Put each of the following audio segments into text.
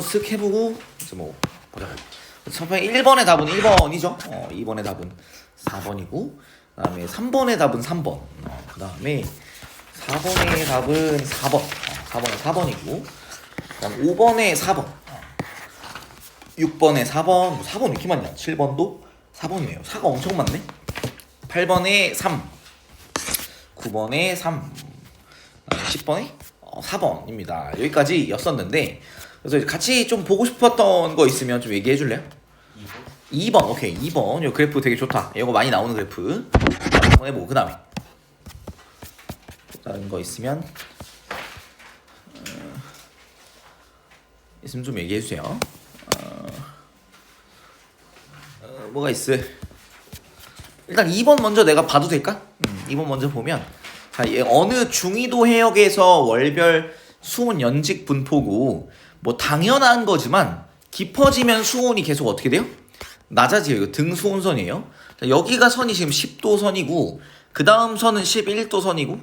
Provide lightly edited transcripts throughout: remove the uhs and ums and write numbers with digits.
쓱 해보고 이제 뭐 보자. 첫 번째 1번의 답은 1번이죠. 2번의 답은 4번이고, 그다음에 3번의 답은 3번. 그다음에 4번의 답은 4번. 4번은 4번이고, 그다음 5번의 4번. 6번의 4번. 4번 왜 이렇게 많냐? 7번도 4번이네요. 4가 엄청 많네. 8번에 3. 9번에 3. 10번에 4번입니다. 여기까지였었는데, 그래서 같이 좀 보고 싶었던 거 있으면 좀 얘기해 줄래요? 2번. 오케이. 2번. 이 그래프 되게 좋다. 이거 많이 나오는 그래프. 한번 해보고, 그 다음에 다른 거 있으면 좀 얘기해 주세요. 뭐가 있어? 일단 2번 먼저 내가 봐도 될까? 2번 먼저 보면, 자, 어느 중위도 해역에서 월별 수온 연직 분포고, 뭐 당연한 거지만 깊어지면 수온이 계속 어떻게 돼요? 낮아져요. 이거 등수온선이에요. 자, 여기가 선이 지금 10도 선이고, 그 다음 선은 11도 선이고,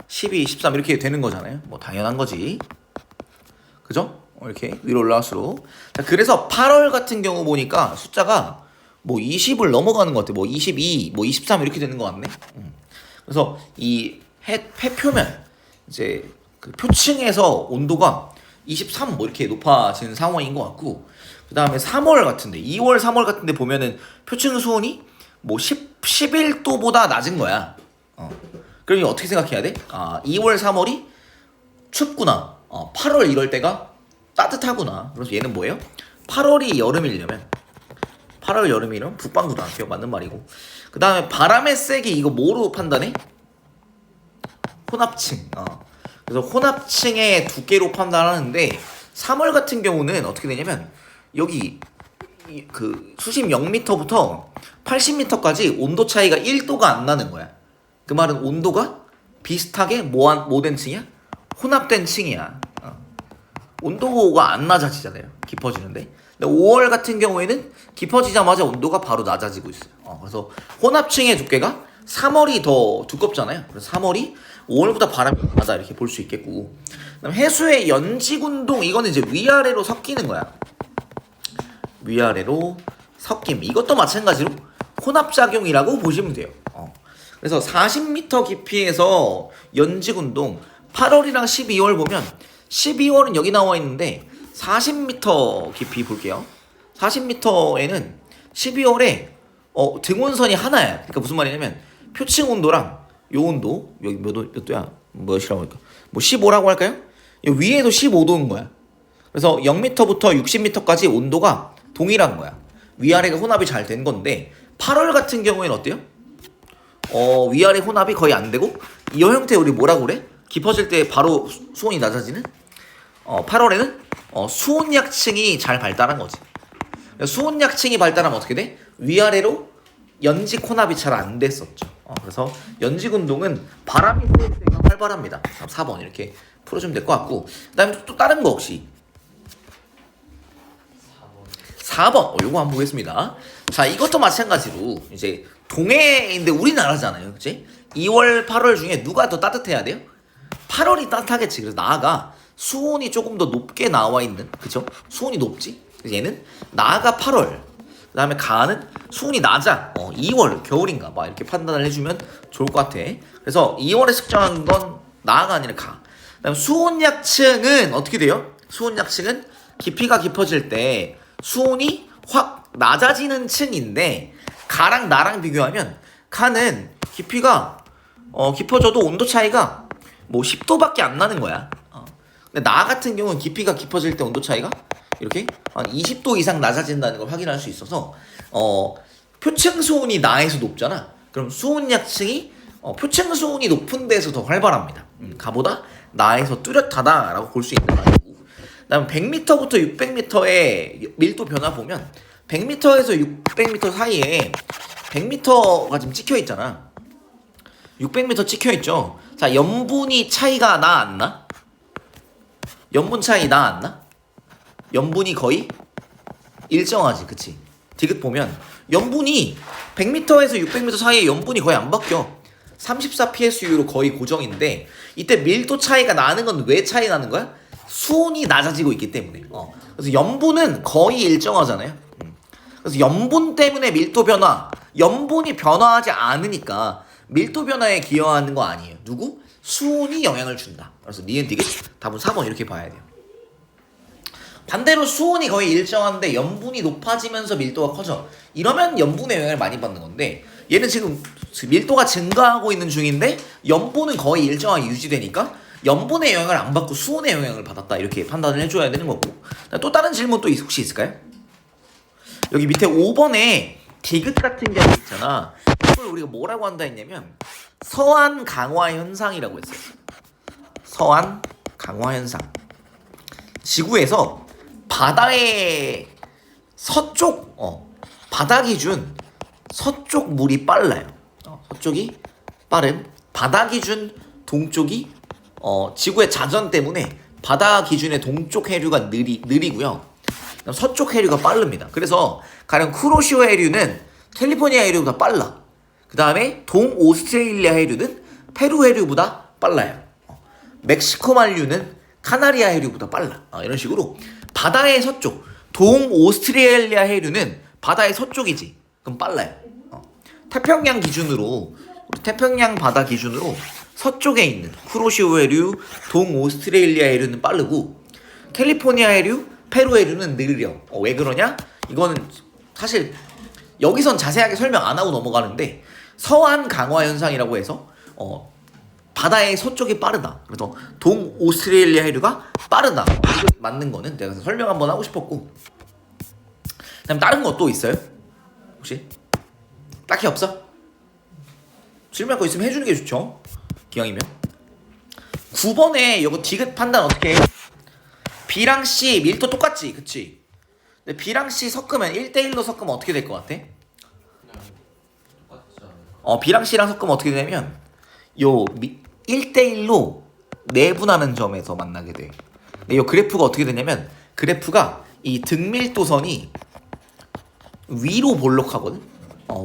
12, 13 이렇게 되는 거잖아요. 뭐 당연한 거지. 그죠? 이렇게 위로 올라갈수록. 자, 그래서 8월 같은 경우 보니까 숫자가 뭐 20을 넘어가는 것 같아. 뭐 22, 뭐 23 이렇게 되는 것 같네. 그래서 이 해표면 이제 그 표층에서 온도가 23 뭐 이렇게 높아지는 상황인 것 같고, 그 다음에 3월 같은데, 2월 3월 같은데 보면은 표층 수온이 뭐 11도보다 낮은 거야. 그러니 어떻게 생각해야 돼? 2월 3월이 춥구나. 8월 이럴 때가 따뜻하구나. 그래서 얘는 뭐예요? 8월이 여름이면 북반구다. 기억 맞는 말이고. 그 다음에 바람의 세기 이거 뭐로 판단해? 혼합층. 그래서 혼합층의 두께로 판단하는데, 3월 같은 경우는 어떻게 되냐면, 여기 그 수심 0m부터 80m까지 온도 차이가 1도가 안 나는 거야. 그 말은 온도가 비슷하게 뭐된 층이야? 혼합된 층이야. 온도가 안 낮아지잖아요. 깊어지는데. 근데 5월 같은 경우에는 깊어지자마자 온도가 바로 낮아지고 있어요. 그래서 혼합층의 두께가 3월이 더 두껍잖아요. 그래서 3월이 5월보다 바람이 강하다 이렇게 볼 수 있겠고, 그다음 해수의 연직운동, 이거는 이제 위아래로 섞이는 거야. 위아래로 섞임. 이것도 마찬가지로 혼합작용이라고 보시면 돼요. 그래서 40m 깊이에서 연직운동, 8월이랑 12월 보면, 12월은 여기 나와 있는데 40m 깊이 볼게요. 40m에는 12월에 등온선이 하나야. 그러니까 무슨 말이냐면, 표층 온도랑 요 온도, 여기 몇 도야? 몇이라고 할까? 뭐 15라고 할까요? 위에도 15도인 거야. 그래서 0m부터 60m까지 온도가 동일한 거야. 위아래가 혼합이 잘 된 건데, 8월 같은 경우에는 어때요? 위아래 혼합이 거의 안 되고, 이 형태 우리 뭐라고 그래? 깊어질 때 바로 수온이 낮아지는? 8월에는 수온약층이 잘 발달한 거지. 수온약층이 발달하면 어떻게 돼? 위아래로 연직 혼합이 잘 안 됐었죠. 그래서 연직 운동은 바람이 쐴 때가 활발합니다. 4번 이렇게 풀어주면 될 것 같고, 그 다음에 또 다른 거 혹시? 4번. 요거 한번 보겠습니다. 자, 이것도 마찬가지로 이제 동해인데 우리나라잖아요. 그치? 2월, 8월 중에 누가 더 따뜻해야 돼요? 8월이 따뜻하겠지. 그래서 나아가 수온이 조금 더 높게 나와 있는, 그쵸? 수온이 높지? 그래서 얘는 나아가 8월, 그 다음에 가는 수온이 낮아 2월 겨울인가 막 이렇게 판단을 해주면 좋을 것 같아. 그래서 2월에 측정한 건 나아가 아니라 가. 그 다음에 수온약층은 어떻게 돼요? 수온약층은 깊이가 깊어질 때 수온이 확 낮아지는 층인데, 가랑 나랑 비교하면 가는 깊이가 깊어져도 온도 차이가 뭐 10도밖에 안 나는 거야. 근데 나 같은 경우는 깊이가 깊어질 때 온도 차이가 이렇게 한 20도 이상 낮아진다는 걸 확인할 수 있어서, 표층 수온이 나에서 높잖아. 그럼 수온약층이 표층 수온이 높은 데서 더 활발합니다. 가보다 나에서 뚜렷하다라고 볼 수 있는 거고, 그다음 100m부터 600m의 밀도 변화 보면, 100m에서 600m 사이에 100m가 지금 찍혀 있잖아. 600m 찍혀 있죠. 자, 염분이 차이가 나 안 나? 염분 차이 나 안 나? 염분이 거의 일정하지, 그치? 디귿 보면 염분이 100m에서 600m 사이에 염분이 거의 안 바뀌어. 34 PSU로 거의 고정인데, 이때 밀도 차이가 나는 건 왜 차이 나는 거야? 수온이 낮아지고 있기 때문에. 그래서 염분은 거의 일정하잖아요. 그래서 염분 때문에 밀도 변화, 염분이 변화하지 않으니까 밀도 변화에 기여하는 거 아니에요. 누구? 수온이 영향을 준다. 그래서 니은디귿 답은 4번 이렇게 봐야 돼요. 반대로 수온이 거의 일정한데 염분이 높아지면서 밀도가 커져. 이러면 염분의 영향을 많이 받는 건데 얘는 지금 밀도가 증가하고 있는 중인데 염분은 거의 일정하게 유지되니까 염분의 영향을 안 받고 수온의 영향을 받았다. 이렇게 판단을 해줘야 되는 거고. 또 다른 질문 또 혹시 있을까요? 여기 밑에 5번에 디귿 같은 경우 있잖아. 이걸 우리가 뭐라고 한다 했냐면 서한 강화 현상이라고 했어요. 서한 강화 현상. 지구에서 바다의 서쪽 바다 기준 서쪽 물이 빨라요. 서쪽이 빠름. 바다 기준 동쪽이 지구의 자전 때문에 바다 기준의 동쪽 해류가 느리고요. 서쪽 해류가 빠릅니다. 그래서 가령 쿠로시오 해류는 캘리포니아 해류보다 빨라. 그 다음에 동오스트레일리아 해류는 페루 해류보다 빨라요. 멕시코 만류는 카나리아 해류보다 빨라. 이런 식으로 바다의 서쪽, 동오스트레일리아 해류는 바다의 서쪽이지. 그럼 빨라요. 태평양 기준으로, 태평양 바다 기준으로 서쪽에 있는 쿠로시오 해류, 동오스트레일리아 해류는 빠르고 캘리포니아 해류, 페루 해류는 느려. 왜 그러냐? 이거는 사실 여기선 자세하게 설명 안 하고 넘어가는데 서한 강화 현상이라고 해서 바다의 서쪽이 빠르다. 그래서 동오스트레일리아 해류가 빠르다. 이거 맞는 거는 내가 설명 한번 하고 싶었고. 그다음 다른 거 또 있어요? 혹시? 딱히 없어? 질문할 거 있으면 해주는 게 좋죠. 기왕이면. 9번에 이거 디귿 판단 어떻게 해? B랑 C 밀도 똑같지? 그치? 근데 B랑 C 섞으면 1대1로 섞으면 어떻게 될 것 같아? B랑 C랑 섞으면 어떻게 되냐면 1대1로 내분하는 점에서 만나게 돼. 근데 이 그래프가 어떻게 되냐면 그래프가 이 등밀도선이 위로 볼록하거든?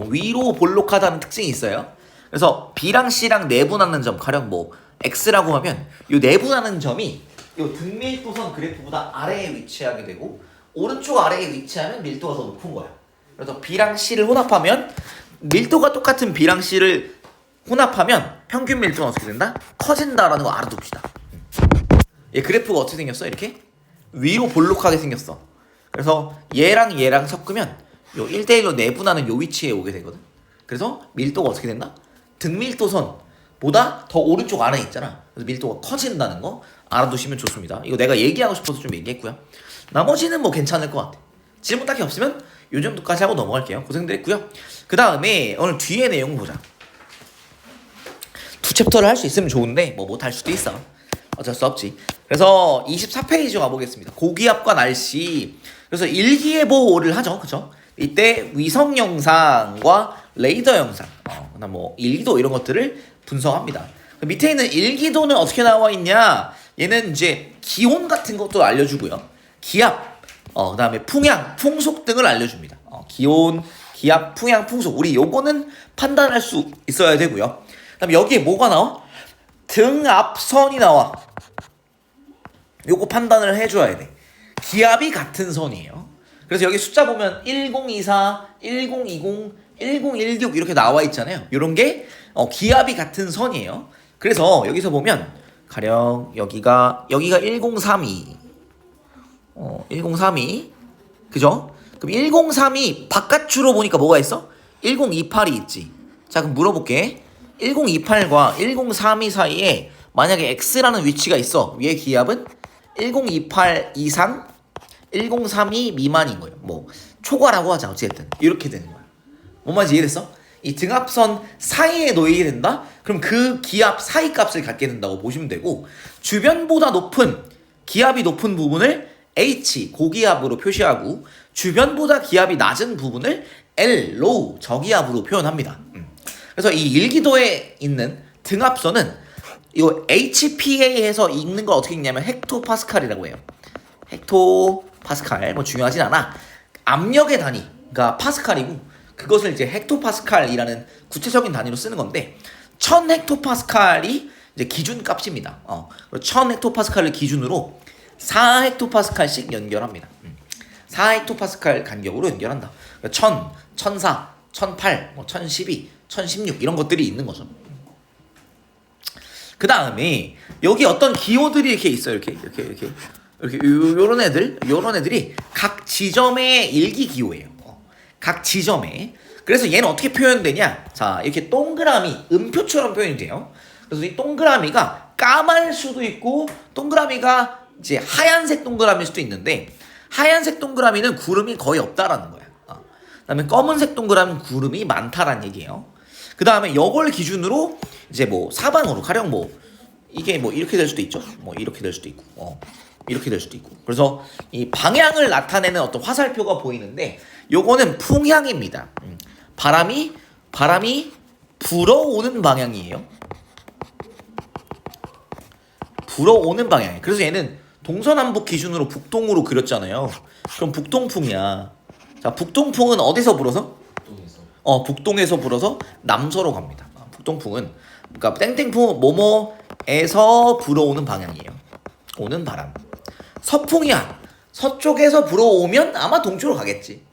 위로 볼록하다는 특징이 있어요. 그래서 B랑 C랑 내분하는 점, 가령 뭐 X라고 하면 이 내분하는 점이 이 등밀도선 그래프보다 아래에 위치하게 되고 오른쪽 아래에 위치하면 밀도가 더 높은 거야. 그래서 B랑 C를 혼합하면 밀도가 똑같은 B랑 C를 혼합하면 평균 밀도가 어떻게 된다? 커진다라는 거 알아둡시다. 얘 그래프가 어떻게 생겼어? 이렇게 위로 볼록하게 생겼어. 그래서 얘랑 얘랑 섞으면 요 1대1로 내분하는 요 위치에 오게 되거든. 그래서 밀도가 어떻게 된다? 등밀도선보다 더 오른쪽 아래에 있잖아. 그래서 밀도가 커진다는 거 알아두시면 좋습니다. 이거 내가 얘기하고 싶어서 좀 얘기했고요. 나머지는 뭐 괜찮을 것 같아. 질문 딱히 없으면 요 정도까지 하고 넘어갈게요. 고생들 했고요. 그 다음에 오늘 뒤에 내용 보자. 두 챕터를 할 수 있으면 좋은데 뭐 못할 수도 있어. 어쩔 수 없지. 그래서 24페이지 가보겠습니다. 고기압과 날씨. 그래서 일기예보를 하죠. 그쵸? 이때 위성 영상과 레이더 영상, 그다음 뭐 일기도 이런 것들을 분석합니다. 밑에 있는 일기도는 어떻게 나와 있냐? 얘는 이제 기온 같은 것도 알려주고요. 기압, 그다음에 풍향, 풍속 등을 알려줍니다. 기온, 기압, 풍향, 풍속. 우리 요거는 판단할 수 있어야 되고요. 그다음에 여기에 뭐가 나와? 등압선이 나와. 요거 판단을 해줘야 돼. 기압이 같은 선이에요. 그래서 여기 숫자 보면 1024, 1020, 1016 이렇게 나와 있잖아요. 이런 게 기압이 같은 선이에요. 그래서 여기서 보면 가령 여기가 1032, 1032, 그죠? 그럼 1032 바깥으로 보니까 뭐가 있어? 1028이 있지. 자, 그럼 물어볼게. 1028과 1032 사이에 만약에 X라는 위치가 있어. 위의 기압은 1028 이상, 1032 미만인 거예요. 뭐 초과라고 하자. 어쨌든 이렇게 되는 거야. 뭔 말인지 이해됐어? 이 등압선 사이에 놓이게 된다? 그럼 그 기압 사이 값을 갖게 된다고 보시면 되고, 주변보다 높은 기압이 높은 부분을 H 고기압으로 표시하고 주변보다 기압이 낮은 부분을 L low 저기압으로 표현합니다. 그래서 이 일기도에 있는 등압선은 이거 HPA에서 읽는 걸 어떻게 읽냐면 헥토파스칼이라고 해요. 헥토파스칼 뭐 중요하진 않아. 압력의 단위가 파스칼이고 그것을 이제 헥토파스칼이라는 구체적인 단위로 쓰는 건데 1000 헥토파스칼이 이제 기준 값입니다. 1000 헥토파스칼을 기준으로 4헥토파스칼씩 연결합니다. 4헥토파스칼 간격으로 연결한다. 1000, 1004, 1008, 1012, 1016 이런 것들이 있는 거죠. 그 다음에 여기 어떤 기호들이 이렇게 있어요. 이렇게 요런 애들이 각 지점의 일기 기호예요. 각 지점에. 그래서 얘는 어떻게 표현되냐? 자, 이렇게 동그라미, 음표처럼 표현이 돼요. 그래서 이 동그라미가 까만 수도 있고, 동그라미가 이제 하얀색 동그라미일 수도 있는데, 하얀색 동그라미는 구름이 거의 없다라는 거야. 그 다음에 검은색 동그라미는 구름이 많다라는 얘기예요. 그 다음에 이걸 기준으로 이제 뭐 사방으로 가령 뭐 이게 뭐 이렇게 될 수도 있죠. 뭐 이렇게 될 수도 있고, 이렇게 될 수도 있고. 그래서 이 방향을 나타내는 어떤 화살표가 보이는데, 요거는 풍향입니다. 바람이 불어오는 방향이에요. 불어오는 방향. 그래서 얘는 동서남북 기준으로 북동으로 그렸잖아요. 그럼 북동풍이야. 자, 북동풍은 어디서 불어서? 북동에서 불어서 남서로 갑니다. 북동풍은 그러니까 땡땡풍 뭐뭐에서 불어오는 방향이에요. 오는 바람. 서풍이야. 서쪽에서 불어오면 아마 동쪽으로 가겠지.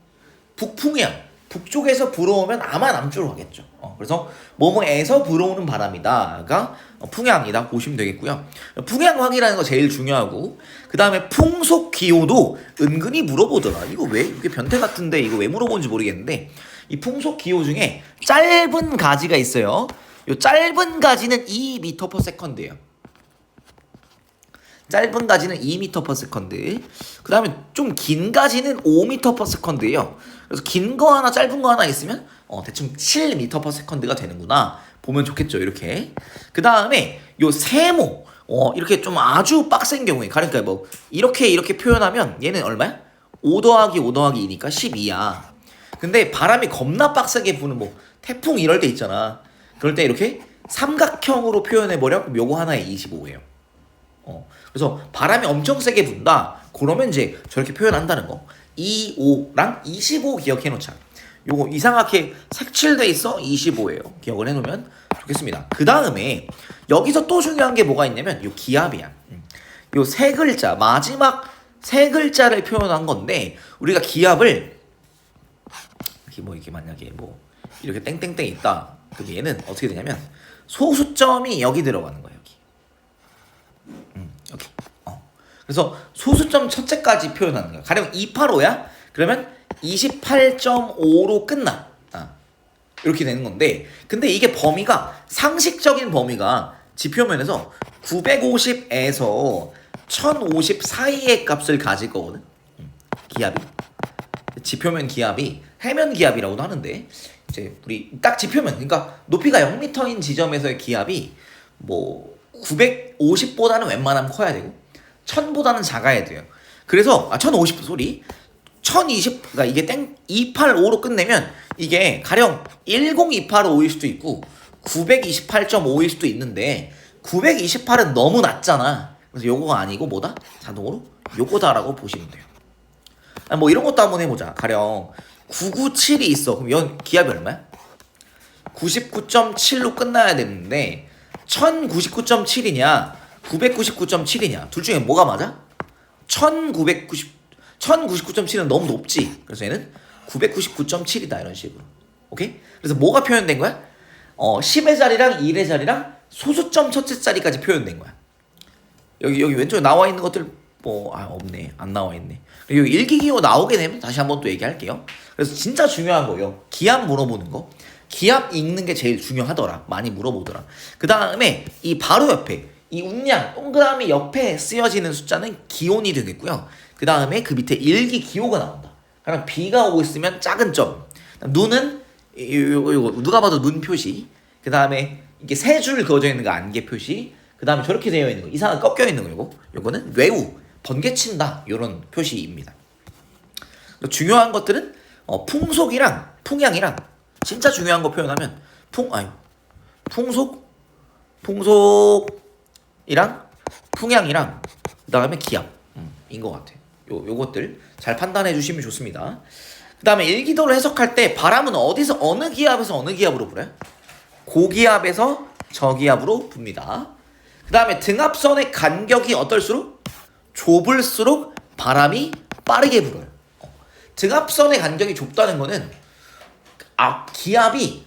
북풍이야. 북쪽에서 불어오면 아마 남쪽으로 가겠죠. 그래서 뭐뭐에서 불어오는 바람이다가 풍향이다 보시면 되겠고요. 풍향 확인하는 거 제일 중요하고, 그 다음에 풍속 기호도 은근히 물어보더라. 이거 왜 이게 변태 같은데 이거 왜 물어보는지 모르겠는데, 이 풍속 기호 중에 짧은 가지가 있어요. 이 짧은 가지는 2m/s예요. 짧은 가지는 2m/s. 그 다음에 좀 긴 가지는 5m/s예요. 그래서 긴 거 하나 짧은 거 하나 있으면 대충 7m/s가 되는구나 보면 좋겠죠. 이렇게. 그 다음에 요 세모 이렇게 좀 아주 빡센 경우에, 그러니까 뭐 이렇게 표현하면 얘는 얼마야? 5 더하기 5 더하기 2니까 12야. 근데 바람이 겁나 빡세게 부는 뭐 태풍 이럴 때 있잖아. 그럴 때 이렇게 삼각형으로 표현해버려. 그럼 요거 하나에 25예요. 그래서 바람이 엄청 세게 분다. 그러면 이제 저렇게 표현한다는 거. 25랑 25 기억해 놓자. 요거 이상하게 색칠돼 있어 25예요. 기억을 해놓으면 좋겠습니다. 그 다음에 여기서 또 중요한 게 뭐가 있냐면 요 기압이야. 요 세 글자, 마지막 세 글자를 표현한 건데, 우리가 기압을 이렇게 만약에 뭐 이렇게 땡땡땡 있다. 그럼 얘는 어떻게 되냐면 소수점이 여기 들어가는 거예요. 여기. 그래서 소수점 첫째까지 표현하는 거야. 가령 285야? 그러면 28.5로 끝나. 이렇게 되는 건데, 근데 이게 범위가, 상식적인 범위가 지표면에서 950에서 1050 사이의 값을 가질 거거든. 기압이. 지표면 기압이 해면 기압이라고도 하는데, 이제 우리 딱 지표면, 그러니까 높이가 0m인 지점에서의 기압이 뭐 950보다는 웬만하면 커야 되고 1000보다는 작아야 돼요. 그래서 1050 소리 1020, 그러니까 이게 285로 끝내면 이게 가령 10285일 수도 있고 928.5일 수도 있는데, 928은 너무 낮잖아. 그래서 요거가 아니고 뭐다? 자동으로 요거다라고 보시면 돼요. 뭐 이런 것도 한번 해보자. 가령 997이 있어. 그럼 연 기압이 얼마야? 99.7로 끝나야 되는데 1099.7이냐 999.7이냐 둘 중에 뭐가 맞아? 1099.7은 너무 높지. 그래서 얘는 999.7이다 이런 식으로. 오케이? 그래서 뭐가 표현된 거야? 10의 자리랑 1의 자리랑 소수점 첫째 자리까지 표현된 거야. 여기 왼쪽에 나와 있는 것들 없네. 안 나와 있네. 여기 일기기호 나오게 되면 다시 한번 또 얘기할게요. 그래서 진짜 중요한 거예요. 기압 물어보는 거. 기압 읽는 게 제일 중요하더라. 많이 물어보더라. 그 다음에 이 바로 옆에 이 운량 동그라미 옆에 쓰여지는 숫자는 기온이 되겠고요. 그 다음에 그 밑에 일기기호가 나온다. 그럼 비가 오고 있으면 작은 점. 눈은 요거 누가 봐도 눈 표시. 그 다음에 이게 세 줄 그어져 있는 거 안개 표시. 그 다음에 저렇게 되어 있는 거 이상하게 꺾여 있는 거 요거는 외우 번개친다 요런 표시입니다. 중요한 것들은 풍속이랑 풍향이랑 진짜 중요한 거 표현하면 풍속이랑 풍향이랑 그 다음에 기압인 것 같아요. 요것들 잘 판단해 주시면 좋습니다. 그 다음에 일기도를 해석할 때 바람은 어디서 어느 기압에서 어느 기압으로 불어요? 고기압에서 저기압으로 붑니다. 그 다음에 등압선의 간격이 어떨수록 좁을수록 바람이 빠르게 불어요. 등압선의 간격이 좁다는 거는 기압이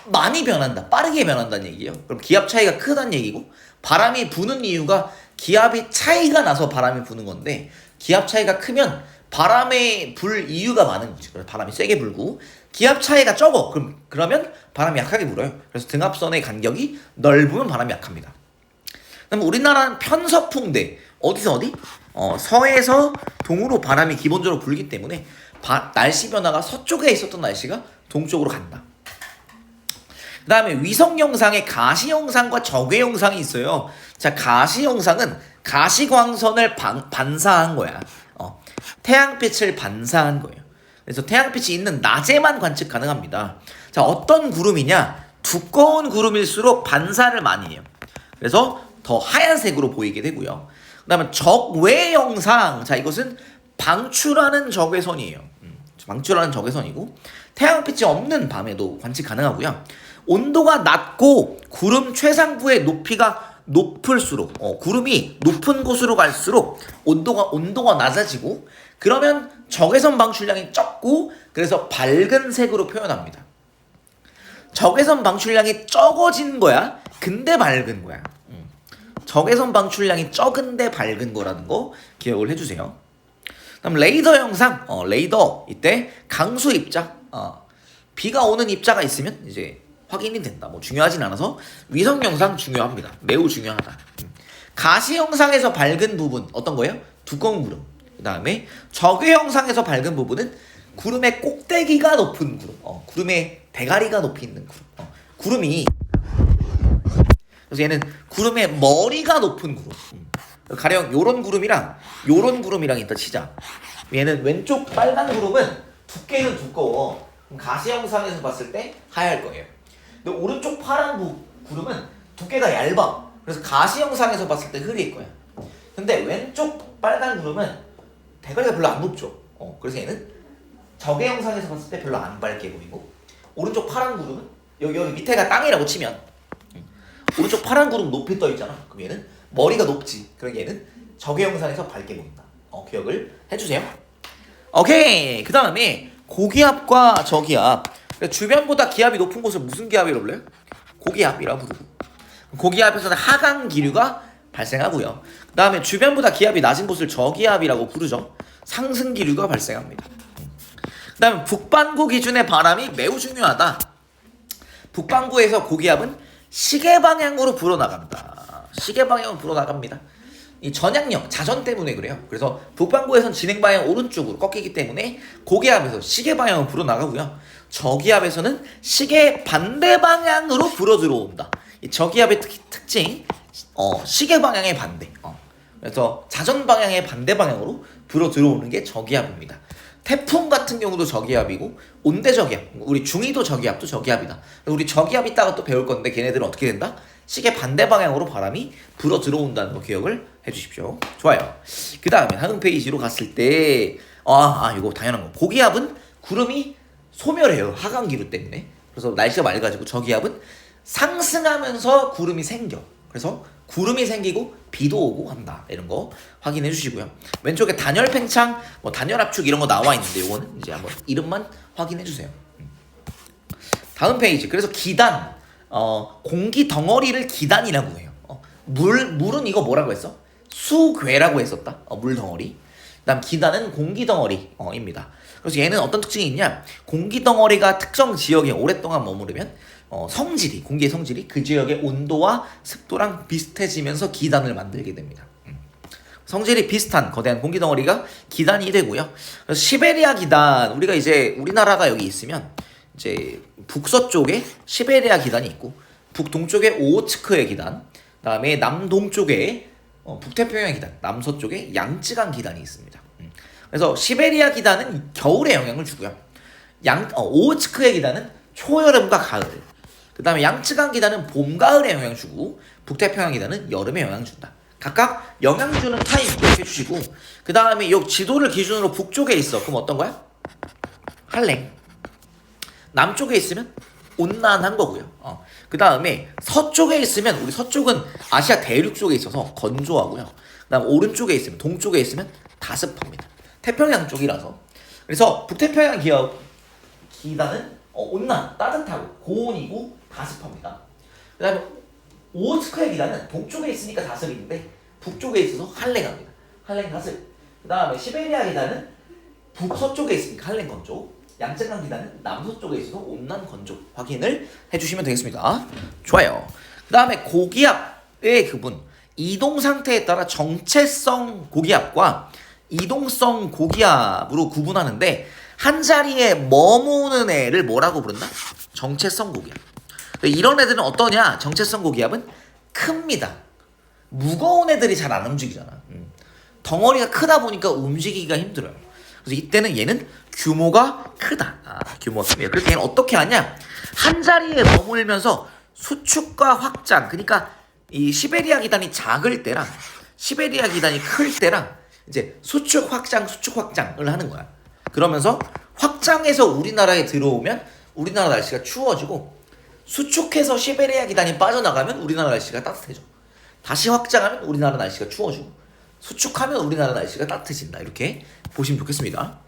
많이 변한다, 빠르게 변한다는 얘기예요. 그럼 기압 차이가 크다는 얘기고, 바람이 부는 이유가 기압이 차이가 나서 바람이 부는 건데, 기압 차이가 크면 바람에 불 이유가 많은 거지. 그래서 바람이 세게 불고, 기압 차이가 적어. 그러면 바람이 약하게 불어요. 그래서 등압선의 간격이 넓으면 바람이 약합니다. 그럼 우리나라는 편서풍대, 어디서 어디? 서에서 동으로 바람이 기본적으로 불기 때문에 날씨 변화가 서쪽에 있었던 날씨가 동쪽으로 간다. 그 다음에 위성 영상에 가시 영상과 적외 영상이 있어요. 자, 가시 영상은 가시광선을 반사한 거야. 태양빛을 반사한 거예요. 그래서 태양빛이 있는 낮에만 관측 가능합니다. 자, 어떤 구름이냐? 두꺼운 구름일수록 반사를 많이 해요. 그래서 더 하얀색으로 보이게 되고요. 그 다음에 적외 영상. 자, 이것은 방출하는 적외선이에요. 방출하는 적외선이고, 태양빛이 없는 밤에도 관측 가능하고요. 온도가 낮고 구름 최상부의 높이가 높을수록, 구름이 높은 곳으로 갈수록 온도가 낮아지고, 그러면 적외선 방출량이 적고, 그래서 밝은 색으로 표현합니다. 적외선 방출량이 적어진 거야, 근데 밝은 거야. 적외선 방출량이 적은데 밝은 거라는 거 기억을 해주세요. 그럼 레이더 영상, 레이더 이때 강수 입자, 비가 오는 입자가 있으면 이제 확인이 된다. 뭐 중요하진 않아서 위성 영상 중요합니다. 매우 중요하다. 가시 영상에서 밝은 부분 어떤 거예요? 두꺼운 구름. 그 다음에 적외 영상에서 밝은 부분은 구름의 꼭대기가 높은 구름, 구름의 대가리가 높이 있는 구름. 구름이, 그래서 얘는 구름의 머리가 높은 구름. 가령 요런 구름이랑 이따 치자. 얘는 왼쪽 빨간 구름은 두께는 두꺼워. 가시 영상에서 봤을 때 하얄 거예요. 근데 오른쪽 파란 구름은 두께가 얇아. 그래서 가시 영상에서 봤을 때 흐릴 거야. 근데 왼쪽 빨간 구름은 대가리가 별로 안 높죠. 그래서 얘는 적외 영상에서 봤을 때 별로 안 밝게 보이고, 오른쪽 파란 구름은 여기 밑에가 땅이라고 치면 오른쪽 파란 구름 높이 떠 있잖아. 그럼 얘는 머리가 높지. 그럼 얘는 적외 영상에서 밝게 보인다. 기억을 해주세요. 오케이. 그 다음에 고기압과 저기압. 주변보다 기압이 높은 곳을 무슨 기압이라고 불러요? 고기압이라고 부르고, 고기압에서는 하강 기류가 발생하고요. 그 다음에 주변보다 기압이 낮은 곳을 저기압이라고 부르죠. 상승 기류가 발생합니다. 그 다음에 북반구 기준의 바람이 매우 중요하다. 북반구에서 고기압은 시계 방향으로 불어나간다. 시계 방향으로 불어나갑니다. 이 전향력, 자전 때문에 그래요. 그래서 북반구에선 진행 방향 오른쪽으로 꺾이기 때문에 고기압에서 시계 방향으로 불어나가고요. 저기압에서는 시계 반대 방향으로 불어 들어온다. 이 저기압의 특징, 시계 방향의 반대. 그래서 자전 방향의 반대 방향으로 불어 들어오는 게 저기압입니다. 태풍 같은 경우도 저기압이고, 온대 저기압, 우리 중위도 저기압도 저기압이다. 우리 저기압 이따가 또 배울 건데, 걔네들은 어떻게 된다? 시계 반대 방향으로 바람이 불어 들어온다는 거 기억을 해주십시오. 좋아요. 그 다음에 다음 페이지로 갔을 때, 이거 당연한 거. 고기압은 구름이 소멸해요. 하강기류 때문에. 그래서 날씨가 맑아지고, 저기압은 상승하면서 구름이 생겨. 그래서 구름이 생기고 비도 오고 한다. 이런 거 확인해 주시고요. 왼쪽에 단열 팽창, 단열 압축 이런 거 나와 있는데, 요거는 이제 한번 이름만 확인해 주세요. 다음 페이지. 그래서 기단, 공기 덩어리를 기단이라고 해요. 물은 이거 뭐라고 했어? 수괴라고 했었다. 물 덩어리. 그다음 기단은 공기 덩어리입니다. 그래서 얘는 어떤 특징이 있냐? 공기 덩어리가 특정 지역에 오랫동안 머무르면 공기의 성질이 그 지역의 온도와 습도랑 비슷해지면서 기단을 만들게 됩니다. 성질이 비슷한 거대한 공기 덩어리가 기단이 되고요. 그래서 시베리아 기단, 우리가 이제 우리나라가 여기 있으면 이제 북서쪽에 시베리아 기단이 있고, 북동쪽에 오호츠크의 기단, 그다음에 남동쪽에 북태평양 기단, 남서쪽에 양쯔강 기단이 있습니다. 그래서 시베리아 기단은 겨울에 영향을 주고요. 오호츠크의 기단은 초여름과 가을, 그 다음에 양쯔강 기단은 봄, 가을에 영향을 주고, 북태평양 기단은 여름에 영향을 준다. 각각 영향 주는 타임 기억해 주시고, 그 다음에 이 지도를 기준으로 북쪽에 있어. 그럼 어떤 거야? 한랭. 남쪽에 있으면 온난한 거고요. 그 다음에 서쪽에 있으면, 우리 서쪽은 아시아 대륙 쪽에 있어서 건조하고요. 그다음 오른쪽에 있으면 동쪽에 있으면 다습합니다. 태평양 쪽이라서. 그래서 북태평양 기단은 온난 따뜻하고 고온이고 다습합니다. 그다음에 오호츠크의 기단은 동쪽에 있으니까 다습인데 북쪽에 있어서 한랭합니다. 한랭 다습. 그다음에 시베리아 기단은 북서쪽에 있으니까 한랭 건조. 양쯔강 기단은 남서쪽에 있어서 온난 건조. 확인을 해주시면 되겠습니다. 좋아요. 그다음에 고기압의 구분. 이동 상태에 따라 정체성 고기압과 이동성 고기압으로 구분하는데 한 자리에 머무는 애를 뭐라고 부른다? 정체성 고기압. 이런 애들은 어떠냐? 정체성 고기압은 큽니다. 무거운 애들이 잘 안 움직이잖아. 덩어리가 크다 보니까 움직이기가 힘들어요. 그래서 이때는 얘는 규모가 크다. 규모가 큽니다. 그래서 얘는 어떻게 하냐? 한 자리에 머물면서 수축과 확장. 그러니까 이 시베리아 기단이 작을 때랑 시베리아 기단이 클 때랑 이제 수축 확장을 하는 거야. 그러면서 확장해서 우리나라에 들어오면 우리나라 날씨가 추워지고 수축해서 시베리아 기단이 빠져나가면 우리나라 날씨가 따뜻해져. 다시 확장하면 우리나라 날씨가 추워지고 수축하면 우리나라 날씨가 따뜻해진다. 이렇게 보시면 좋겠습니다.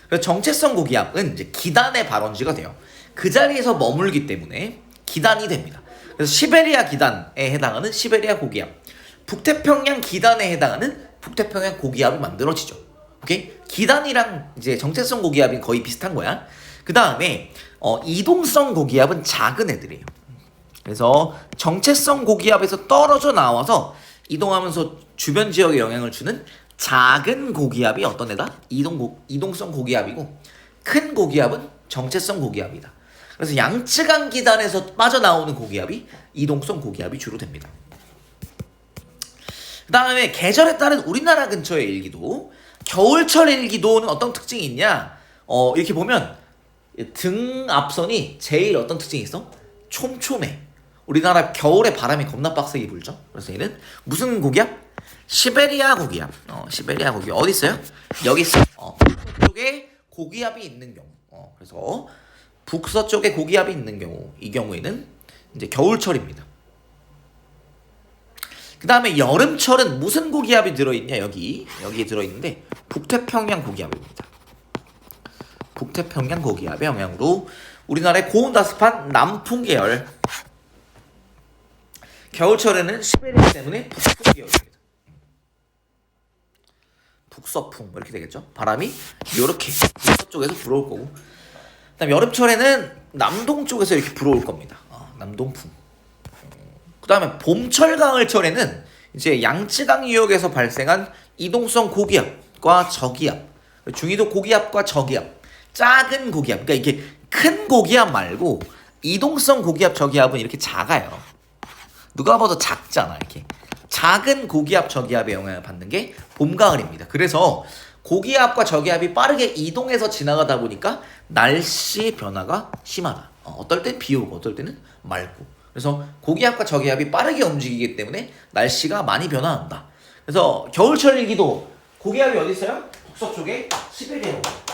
그래서 정체성 고기압은 이제 기단의 발원지가 돼요. 그 자리에서 머물기 때문에 기단이 됩니다. 그래서 시베리아 기단에 해당하는 시베리아 고기압, 북태평양 기단에 해당하는 북태평양 고기압이 만들어지죠. 오케이? 기단이랑 이제 정체성 고기압이 거의 비슷한 거야. 그 다음에 이동성 고기압은 작은 애들이에요. 그래서 정체성 고기압에서 떨어져 나와서 이동하면서 주변 지역에 영향을 주는 작은 고기압이 어떤 애다? 이동성 고기압이고 큰 고기압은 정체성 고기압이다. 그래서 양쯔강 기단에서 빠져나오는 고기압이 이동성 고기압이 주로 됩니다. 그 다음에 계절에 따른 우리나라 근처의 일기도, 겨울철 일기도는 어떤 특징이 있냐? 이렇게 보면 등 앞선이 제일 어떤 특징이 있어? 촘촘해. 우리나라 겨울에 바람이 겁나 빡세게 불죠. 그래서 얘는 무슨 고기압? 시베리아 고기압. 시베리아 고기압 어디 있어요? 여기 있어. 북서쪽에 고기압이 있는 경우. 그래서 북서쪽에 고기압이 있는 경우, 이 경우에는 이제 겨울철입니다. 그 다음에 여름철은 무슨 고기압이 들어있냐? 여기에 들어있는데 북태평양 고기압입니다. 북태평양 고기압의 영향으로 우리나라의 고온다습한 남풍 계열, 겨울철에는 시베리아 때문에 북풍 계열입니다. 북서풍 이렇게 되겠죠. 바람이 이렇게 북서쪽에서 불어올 거고, 그다음 여름철에는 남동쪽에서 이렇게 불어올 겁니다. 남동풍. 그 다음에 봄철 가을철에는 이제 양쯔강 유역에서 발생한 이동성 고기압과 저기압, 중위도 고기압과 저기압, 작은 고기압, 그러니까 이게 큰 고기압 말고 이동성 고기압 저기압은 이렇게 작아요. 누가 봐도 작잖아. 이렇게 작은 고기압 저기압의 영향을 받는 게 봄 가을입니다. 그래서 고기압과 저기압이 빠르게 이동해서 지나가다 보니까 날씨 변화가 심하다. 어떨 땐 비 오고 어떨 때는 맑고. 그래서 고기압과 저기압이 빠르게 움직이기 때문에 날씨가 많이 변화한다. 그래서 겨울철 일기도 고기압이 어디 있어요? 북서쪽에 시베리아 고기압.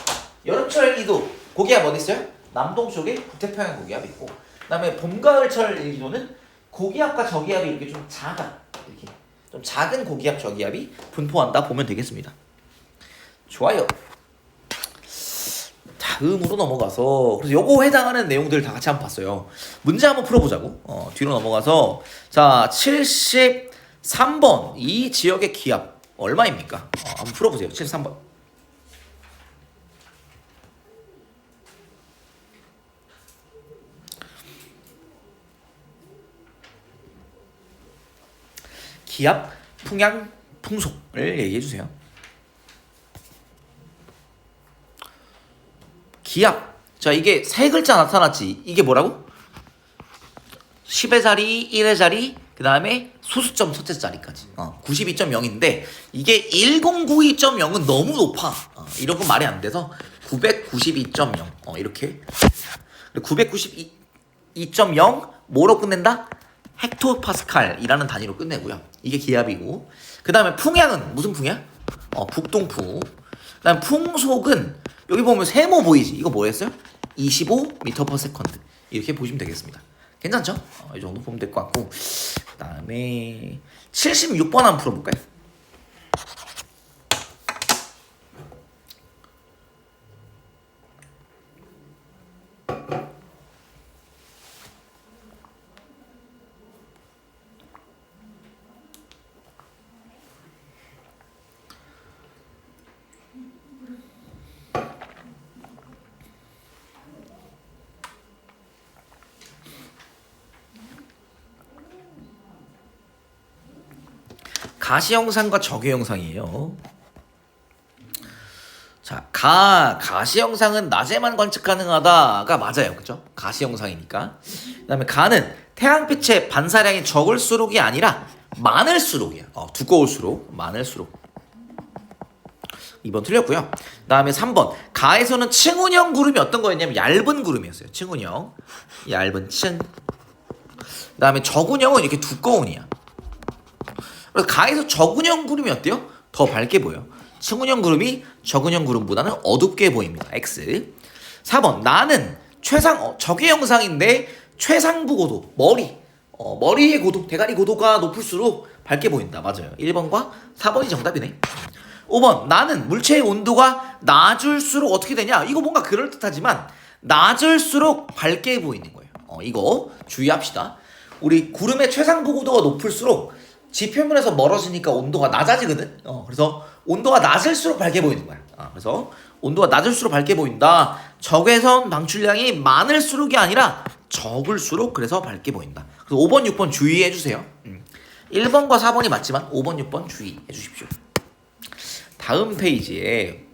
여름철 일기도 고기압 어디 있어요? 남동쪽에 북태평양 고기압이 있고, 그다음에 봄 가을철 일기도는 고기압과 저기압이 이렇게 좀 작아. 이렇게 좀 작은 고기압 저기압이 분포한다 보면 되겠습니다. 좋아요. 다음으로 넘어가서, 그래서 요거 해당하는 내용들 다 같이 한번 봤어요. 문제 한번 풀어보자고. 뒤로 넘어가서, 자 73번 이 지역의 기압 얼마입니까? 한번 풀어보세요. 73번. 기압, 풍향, 풍속을 얘기해주세요. 기압. 자, 이게 세 글자 나타났지. 이게 뭐라고? 10의 자리, 1의 자리, 그 다음에 소수점 첫째 자리까지. 92.0인데 이게 1092.0은 너무 높아. 이런 건 말이 안 돼서 992.0. 이렇게. 992.0 뭐로 끝낸다? 헥토파스칼이라는 단위로 끝내고요. 이게 기압이고, 그 다음에 풍향은 무슨 풍이야? 북동풍. 그 다음에 풍속은 여기 보면 세모 보이지? 이거 뭐였어요? 25m/s 이렇게 보시면 되겠습니다. 괜찮죠? 이 정도 보면 될 것 같고, 그 다음에 76번 한번 풀어볼까요? 가시 영상과 적외 영상이에요. 자, 가시 영상은 낮에만 관측 가능하다가 맞아요. 그죠? 가시 영상이니까. 그다음에 가는 태양빛의 반사량이 적을수록이 아니라 많을수록이야. 두꺼울수록, 많을수록. 2번 틀렸고요. 그다음에 3번. 가에서는 층운형 구름이 어떤 거였냐면 얇은 구름이었어요. 층운형. 얇은 층. 그다음에 적운형은 이렇게 두꺼운이야. 그래서 가에서 적운형 구름이 어때요? 더 밝게 보여. 층운형 구름이 적운형 구름보다는 어둡게 보입니다. X. 4번. 나는 적외 영상인데 최상부 고도, 머리의 고도, 대가리 고도가 높을수록 밝게 보인다. 맞아요. 1번과 4번이 정답이네. 5번. 나는 물체의 온도가 낮을수록 어떻게 되냐? 이거 뭔가 그럴듯하지만 낮을수록 밝게 보이는 거예요. 이거 주의합시다. 우리 구름의 최상부 고도가 높을수록 지표면에서 멀어지니까 온도가 낮아지거든. 그래서 온도가 낮을수록 밝게 보이는 거야. 그래서 온도가 낮을수록 밝게 보인다. 적외선 방출량이 많을수록이 아니라 적을수록 그래서 밝게 보인다. 그래서 5번, 6번 주의해 주세요. 1번과 4번이 맞지만 5번, 6번 주의해 주십시오. 다음 페이지에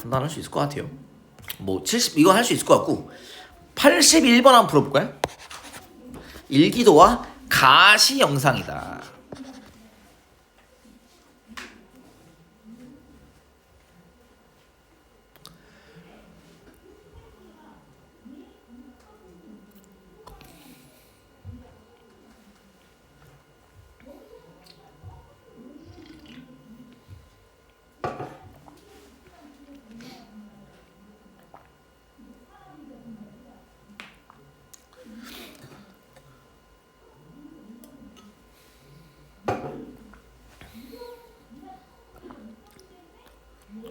판단할 수 있을 것 같아요. 70 이거 할 수 있을 것 같고 81번 한번 풀어볼까요? 일기도와 가시 영상이다.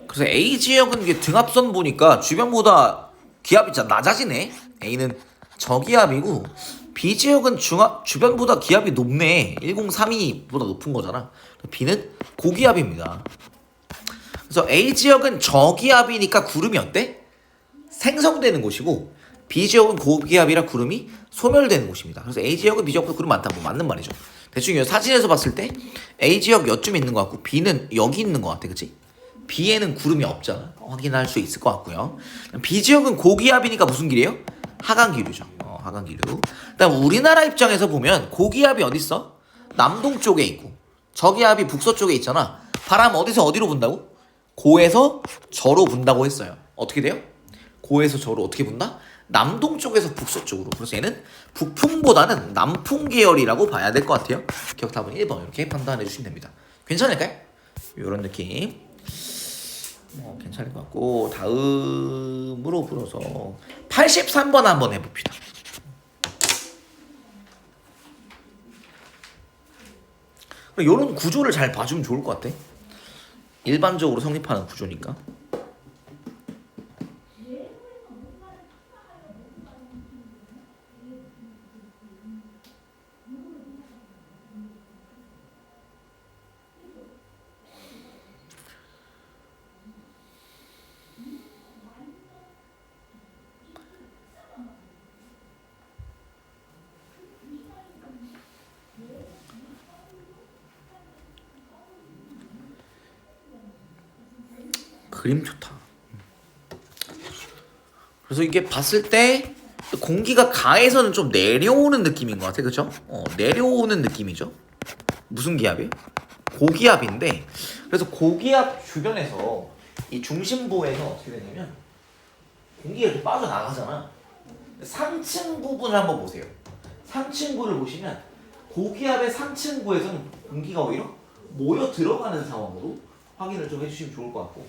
그래서 A 지역은 이게 등압선 보니까 주변보다 기압이 진짜 낮아지네. A는 저기압이고 B 지역은 주변보다 기압이 높네. 1032보다 높은 거잖아. B는 고기압입니다. 그래서 A 지역은 저기압이니까 구름이 어때? 생성되는 곳이고 B 지역은 고기압이라 구름이 소멸되는 곳입니다. 그래서 A 지역은 B 지역보다 구름 많다. 맞는 말이죠. 대충 이 사진에서 봤을 때 A 지역 여쯤 있는 것 같고 B는 여기 있는 것 같아. 그치? B에는 구름이 없잖아. 확인할 수 있을 것 같고요. B 지역은 고기압이니까 무슨 길이에요? 하강기류죠. 하강기류. 그다음 우리나라 입장에서 보면 고기압이 어디 있어? 남동 쪽에 있고 저기압이 북서쪽에 있잖아. 바람 어디서 어디로 분다고? 고에서 저로 분다고 했어요. 어떻게 돼요? 고에서 저로 어떻게 분다? 남동 쪽에서 북서쪽으로. 그래서 얘는 북풍보다는 남풍 계열이라고 봐야 될 것 같아요. 기억 답은 1번 이렇게 판단해 주시면 됩니다. 괜찮을까요? 이런 느낌. 괜찮을 것 같고 다음으로 불어서 83번 한번 해봅시다. 이런 구조를 잘 봐주면 좋을 것 같아. 일반적으로 성립하는 구조니까. 그림 좋다. 그래서 이게 봤을 때 공기가 가에서는 좀 내려오는 느낌인 것 같아. 그쵸? 내려오는 느낌이죠. 무슨 기압이에요? 고기압인데 그래서 고기압 주변에서 이 중심부에서 어떻게 되냐면 공기가 이렇게 빠져나가잖아. 상층 부분을 한번 보세요. 상층부를 보시면 고기압의 상층부에서는 공기가 오히려 모여 들어가는 상황으로 확인을 좀 해주시면 좋을 것 같고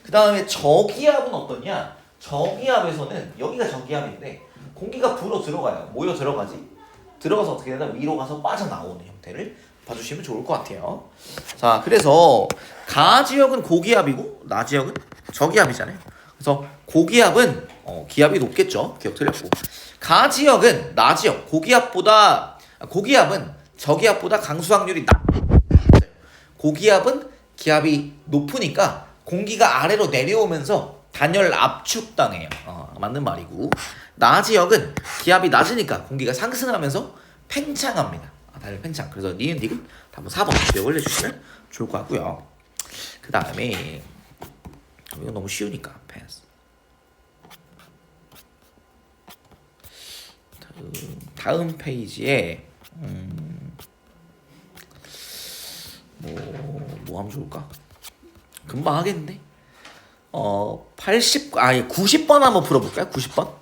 그 다음에 저기압은 어떠냐? 저기압에서는 여기가 저기압인데 공기가 불어 들어가요. 모여 들어가지. 들어가서 어떻게 되나 위로 가서 빠져나오는 형태를 봐주시면 좋을 것 같아요. 자, 그래서 가 지역은 고기압이고 나 지역은 저기압이잖아요. 그래서 고기압은 기압이 높겠죠. 기억 틀렸고 가 지역은 나 지역 고기압은 저기압보다 강수 확률이 고기압은 기압이 높으니까 공기가 아래로 내려오면서 단열 압축당해요. 맞는 말이고 나 지역은 기압이 낮으니까 공기가 상승하면서 팽창합니다. 다리얼 팽창. 그래서 니은 디귿 답은 4번 기억 올려주시면 좋을 것 같고요. 그 다음에 이거 너무 쉬우니까 패스. 다음 페이지에 뭐 하면 좋을까? 금방 하겠는데? 90번 한번 풀어볼까요? 90번?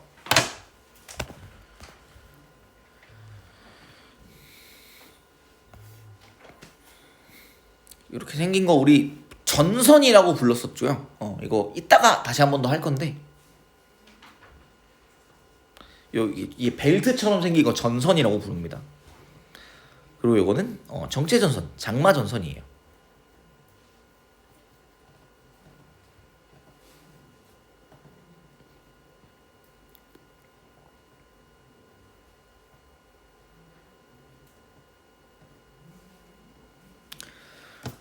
이렇게 생긴 거 우리 전선이라고 불렀었죠. 이거 이따가 다시 한 번 더 할 건데, 이 벨트처럼 생긴 거 전선이라고 부릅니다. 그리고 이거는 정체전선, 장마전선이에요.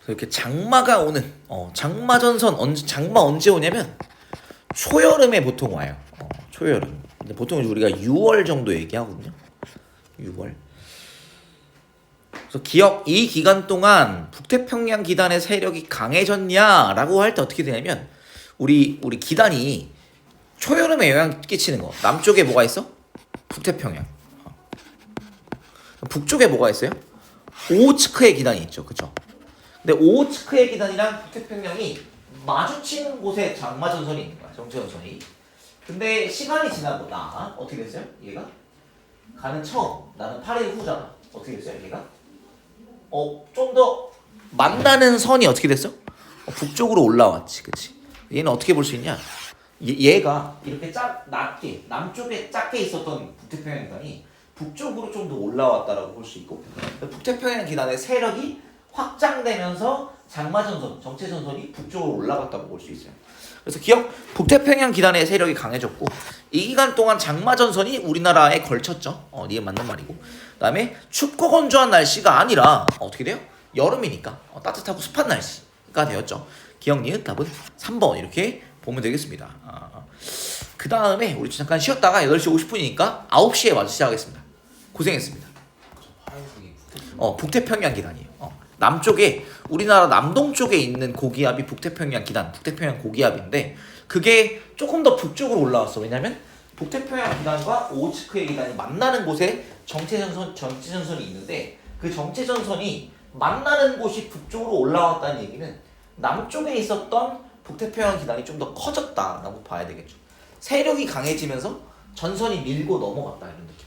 이렇게 장마가 오는 장마전선 장마 언제 오냐면 초여름에 보통 와요. 초여름. 근데 보통 우리가 6월 정도 얘기하거든요. 6월. 그래서 이 기간 동안 북태평양 기단의 세력이 강해졌냐라고 할 때 어떻게 되냐면 우리 기단이 초여름에 영향 끼치는 거. 남쪽에 뭐가 있어? 북태평양. 북쪽에 뭐가 있어요? 오호츠크의 기단이 있죠. 그쵸? 근데 오호츠크의 기단이랑 북태평양이 마주치는 곳에 장마전선이 있는 거야. 정체전선이. 근데 시간이 지나보다 어떻게 됐어요? 얘가? 가는 처음. 나는 8일 후잖아. 어떻게 됐어요? 얘가? 좀 더 만나는 선이 어떻게 됐어? 북쪽으로 올라왔지. 그치? 얘는 어떻게 볼 수 있냐? 얘가 이렇게 낮게 남쪽에 작게 있었던 북태평양 기단이 북쪽으로 좀 더 올라왔다라고 볼 수 있고, 북태평양 기단의 세력이 확장되면서 장마전선, 정체전선이 북쪽으로 올라갔다고 볼 수 있어요. 그래서 북태평양 기단의 세력이 강해졌고, 이 기간 동안 장마전선이 우리나라에 걸쳤죠. 이게 맞는 말이고, 그 다음에 춥고 건조한 날씨가 아니라 어떻게 돼요? 여름이니까 따뜻하고 습한 날씨가 되었죠. 기억 니은 답은 3번 이렇게 보면 되겠습니다. 그 다음에 우리 잠깐 쉬었다가 8시 50분이니까 9시에 와서 시작하겠습니다. 고생했습니다. 북태평양 기단이에요. 남쪽에 우리나라 남동쪽에 있는 고기압이 북태평양 기단, 북태평양 고기압인데 그게 조금 더 북쪽으로 올라왔어. 왜냐면 북태평양 기단과 오호츠크의 기단이 만나는 곳에 정체전선이 있는데 그 정체전선이 만나는 곳이 북쪽으로 올라왔다는 얘기는 남쪽에 있었던 북태평양 기단이 좀 더 커졌다라고 봐야 되겠죠. 세력이 강해지면서 전선이 밀고 넘어갔다 이런 느낌.